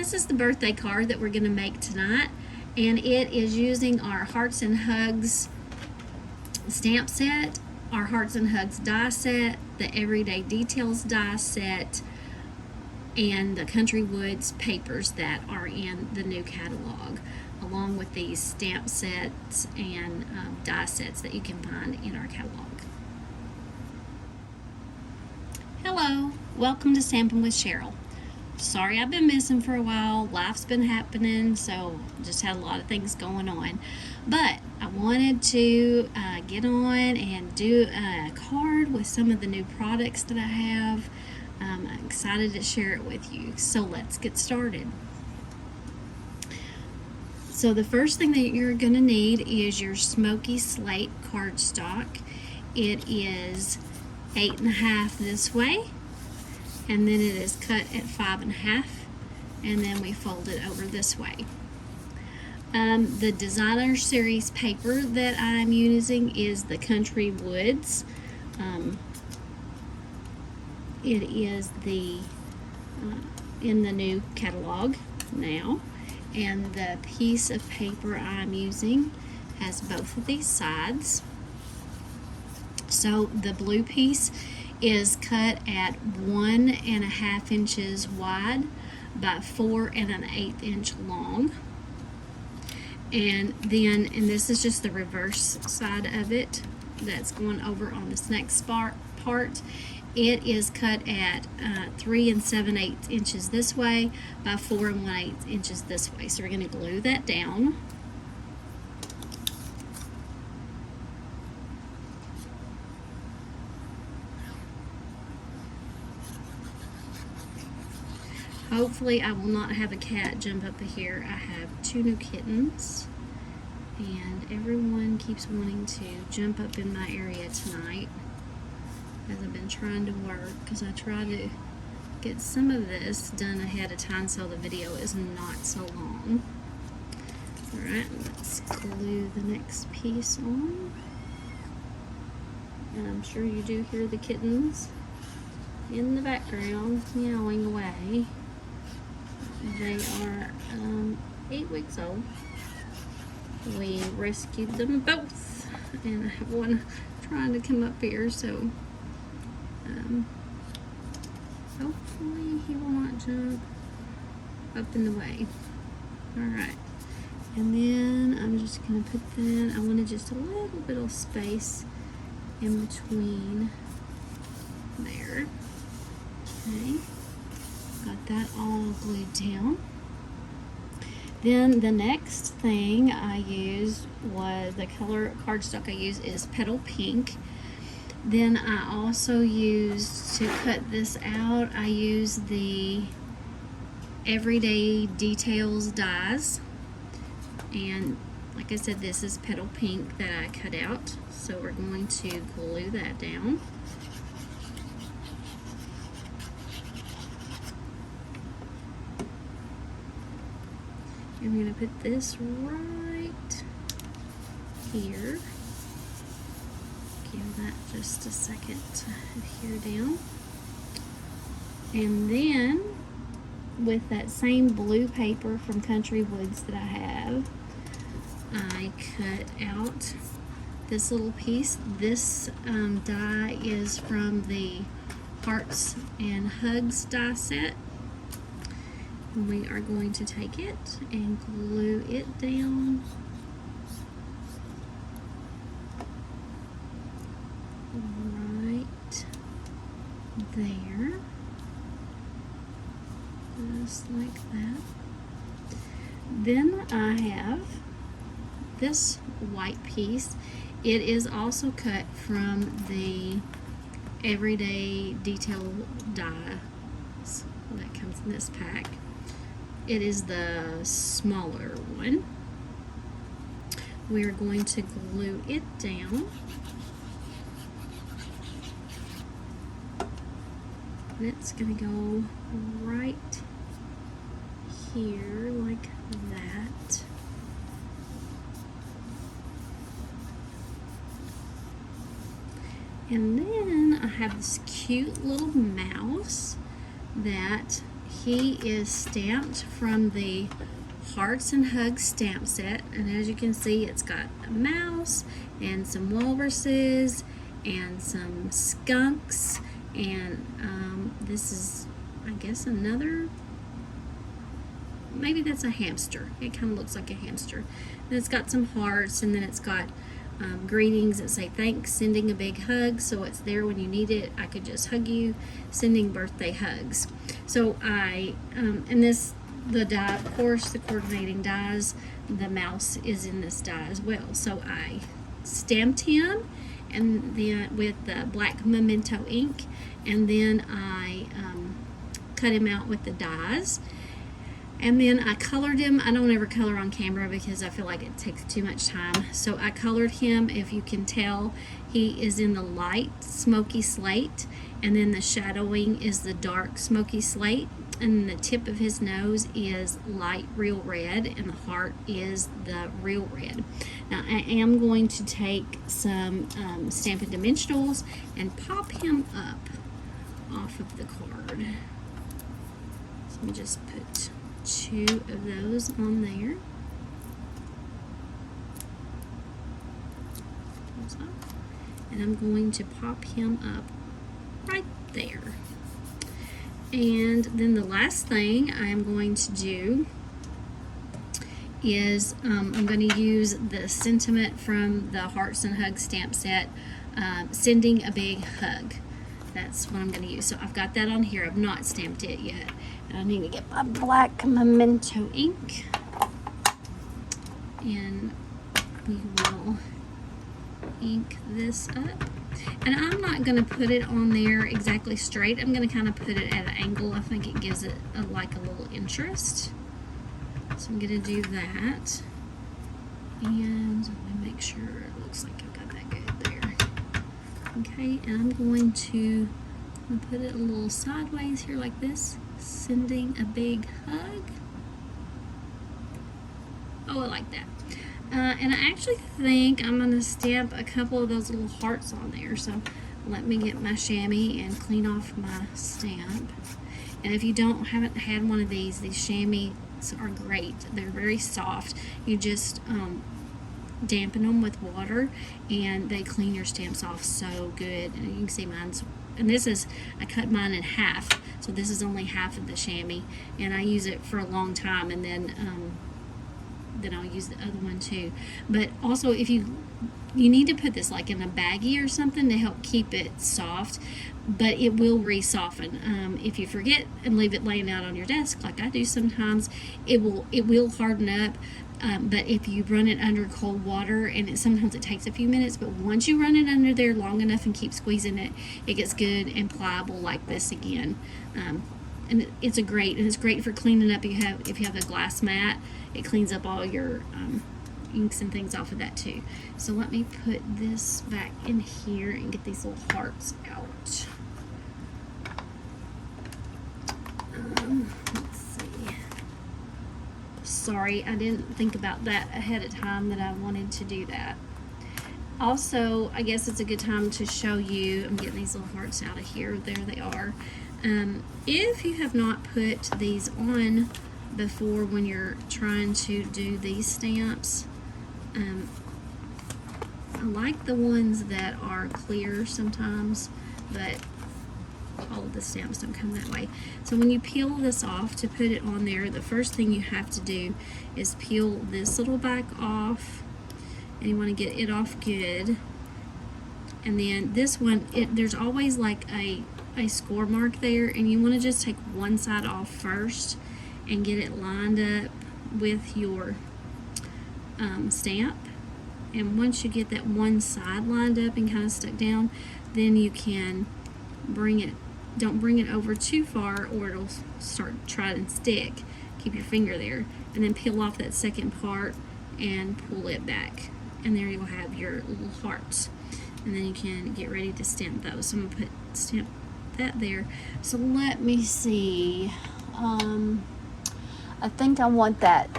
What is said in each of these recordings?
This is the birthday card that we're going to make tonight, and it is using our Hearts and Hugs stamp set, our Hearts and Hugs die set, the Everyday Details die set, and the Country Woods papers that are in the new catalog, along with these stamp sets and die sets that you can find in our catalog. Hello, welcome to Stampin' with Cheryl. Sorry I've been missing for a while. Life's been happening, so just had a lot of things going on. But I wanted to get on and do a card with some of the new products that I have. I'm excited to share it with you. So let's get started. So the first thing that you're going to need is your Smoky Slate cardstock. It is 8.5 this way, and then it is cut at 5.5, and then we fold it over this way. The designer series paper that I'm using is the Country Woods. It is the in the new catalog now, and the piece of paper I'm using has both of these sides. So the blue piece is cut at 1.5 inches wide by 4 1/8 inch long. And then, and this is just the reverse side of it that's going over on this next part. It is cut at 3 7/8 inches this way by 4 1/8 inches this way. So we're going to glue that down. Hopefully I will not have a cat jump up here. I have 2 new kittens, and everyone keeps wanting to jump up in my area tonight as I've been trying to work, because I try to get some of this done ahead of time so the video is not so long. Alright, let's glue the next piece on. And I'm sure you do hear the kittens in the background meowing away. They are 8 weeks old. We rescued them both, and I have one trying to come up here, so hopefully he will not jump up in the way. Alright, and then I'm just going to put that, I wanted just a little bit of space in between there. Okay. Got that all glued down. Then the next thing I used was, the color cardstock I used is Petal Pink. Then I also used, to cut this out, I used the Everday Detail Dies. And like I said, this is Petal Pink that I cut out. So we're going to glue that down. I'm going to put this right here. Give that just a second to adhere down. And then, with that same blue paper from Country Woods that I have, I cut out this little piece. This die is from the Hearts and Hugs die set. We are going to take it and glue it down right there, just like that. Then I have this white piece. It is also cut from the Everyday Detail Dies that comes in this pack. It is the smaller one. We're going to glue it down. And it's going to go right here like that. And then I have this cute little mouse that he is stamped from the Hearts&Hugs stamp set, and as you can see, it's got a mouse and some walruses and some skunks, and this is, I guess, another, maybe that's a hamster. It kind of looks like a hamster. And it's got some hearts, and then it's got greetings that say thanks, sending a big hug, so it's there when you need it. I could just hug you, sending birthday hugs. So I, and this, the die, of course, the coordinating dies, the mouse is in this die as well. So I stamped him, and then with the black memento ink, and then I cut him out with the dies. And then I colored him. I don't ever color on camera because I feel like it takes too much time. So I colored him. If you can tell, he is in the light smoky slate, and then the shadowing is the dark smoky slate, and the tip of his nose is light real red, and the heart is the real red. Now I am going to take some Stampin' Dimensionals and pop him up off of the card. So let me just put 2 of those on there. And I'm going to pop him up right there. And then the last thing I'm going to do is I'm going to use the sentiment from the Hearts&Hugs stamp set, sending a big hug. That's what I'm going to use. So I've got that on here. I've not stamped it yet. And I need to get my black memento ink. And we will ink this up. And I'm not going to put it on there exactly straight. I'm going to kind of put it at an angle. I think it gives it like a little interest. So I'm going to do that. And let me make sure it looks like I've got that good there. Okay, and I'm going to put it a little sideways here like this, sending a big hug. Oh, I like that. And I actually think I'm going to stamp a couple of those little hearts on there. So let me get my chamois and clean off my stamp. And if you haven't had one of these chamois are great. They're very soft. You just dampen them with water, and they clean your stamps off so good. And you can see mine's, and this is, I cut mine in half, so this is only half of the chamois, and I use it for a long time, and then I'll use the other one too. But also, if you need to put this like in a baggie or something to help keep it soft, but it will re-soften. If you forget and leave it laying out on your desk like I do sometimes, it will harden up. But if you run it under cold water, and sometimes it takes a few minutes, but once you run it under there long enough and keep squeezing it, it gets good and pliable like this again. And it's great for cleaning up. If you have a glass mat, it cleans up all your inks and things off of that too. So let me put this back in here and get these little hearts out. Let's see. Sorry, I didn't think about that ahead of time that I wanted to do that. Also, I guess it's a good time to show you, I'm getting these little hearts out of here. There they are. If you have not put these on before when you're trying to do these stamps, I like the ones that are clear sometimes, but all of the stamps don't come that way. So when you peel this off to put it on there, the first thing you have to do is peel this little back off, and you want to get it off good. And then this one, there's always like a score mark there, and you want to just take one side off first and get it lined up with your stamp. And once you get that one side lined up and kind of stuck down, then you can don't bring it over too far or it'll try and stick. Keep your finger there, and then peel off that second part and pull it back, and there you'll have your little hearts. And then you can get ready to stamp those. So I'm going to stamp that there. So let me see. I think I want that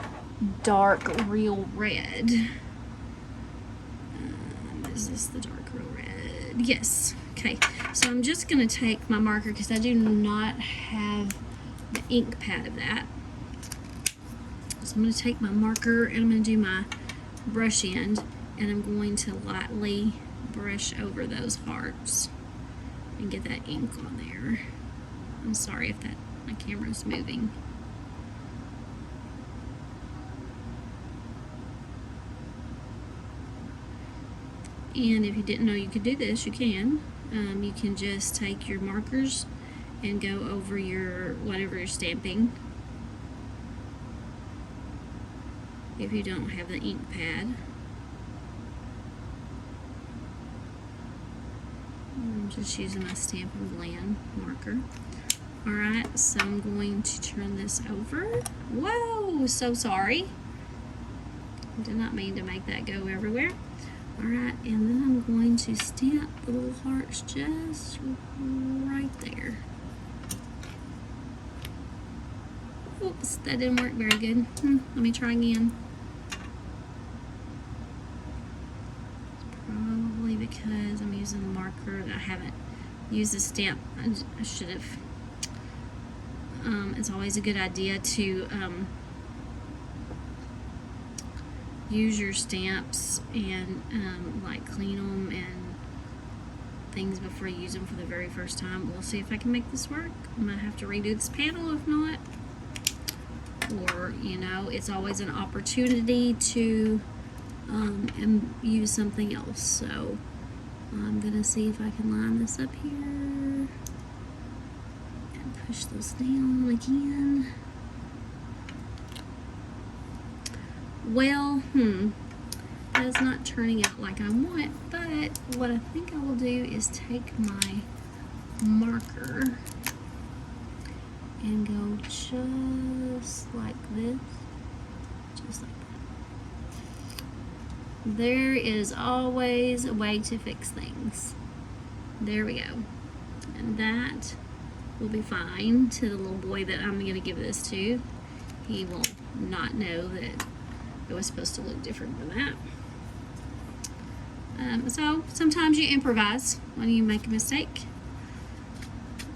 dark real red. Is this the dark real red? Yes. Okay. So I'm just going to take my marker, because I do not have the ink pad of that. So I'm going to take my marker and I'm going to do my brush end, and I'm going to lightly brush over those hearts and get that ink on there. I'm sorry if my camera's moving. And if you didn't know you could do this, you can. You can just take your markers and go over your whatever you're stamping. If you don't have the ink pad. I'm just using my Stamp and Blend marker. Alright, so I'm going to turn this over. Whoa, so sorry. I did not mean to make that go everywhere. Alright, and then I'm going to stamp the little hearts just right there. Oops, that didn't work very good. Let me try again. Probably because I'm using the marker and I haven't used the stamp. I should have. It's always a good idea to use your stamps and like clean them and things before you use them for the very first time. We'll see if I can make this work. I might have to redo this panel if not. Or, you know, it's always an opportunity to use something else. So I'm gonna see if I can line this up here and push this down again. Well, that's not turning out like I want, but what I think I will do is take my marker and go just like this, just like that. There is always a way to fix things. There we go. And that will be fine to the little boy that I'm going to give this to. He will not know that it was supposed to look different than that. So sometimes you improvise when you make a mistake,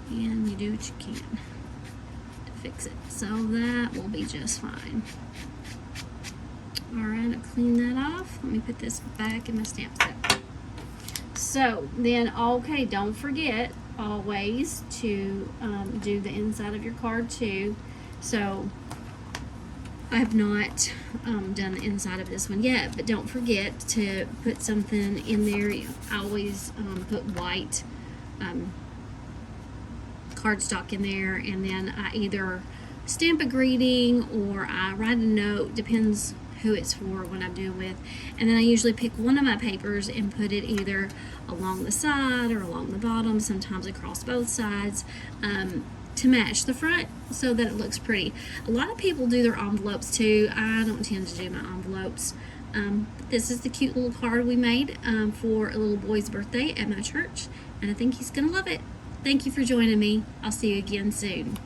and you do what you can to fix it. So that will be just fine. Alright, I'll clean that off. Let me put this back in my stamp set. So then, okay, don't forget always to do the inside of your card too. So I have not done the inside of this one yet, but don't forget to put something in there. I always put white cardstock in there, and then I either stamp a greeting or I write a note, depends who it's for, what I'm doing with, and then I usually pick one of my papers and put it either along the side or along the bottom, sometimes across both sides, to match the front so that it looks pretty. A lot of people do their envelopes too. I don't tend to do my envelopes. This is the cute little card we made for a little boy's birthday at my church, and I think he's gonna love it. Thank you for joining me. I'll see you again soon.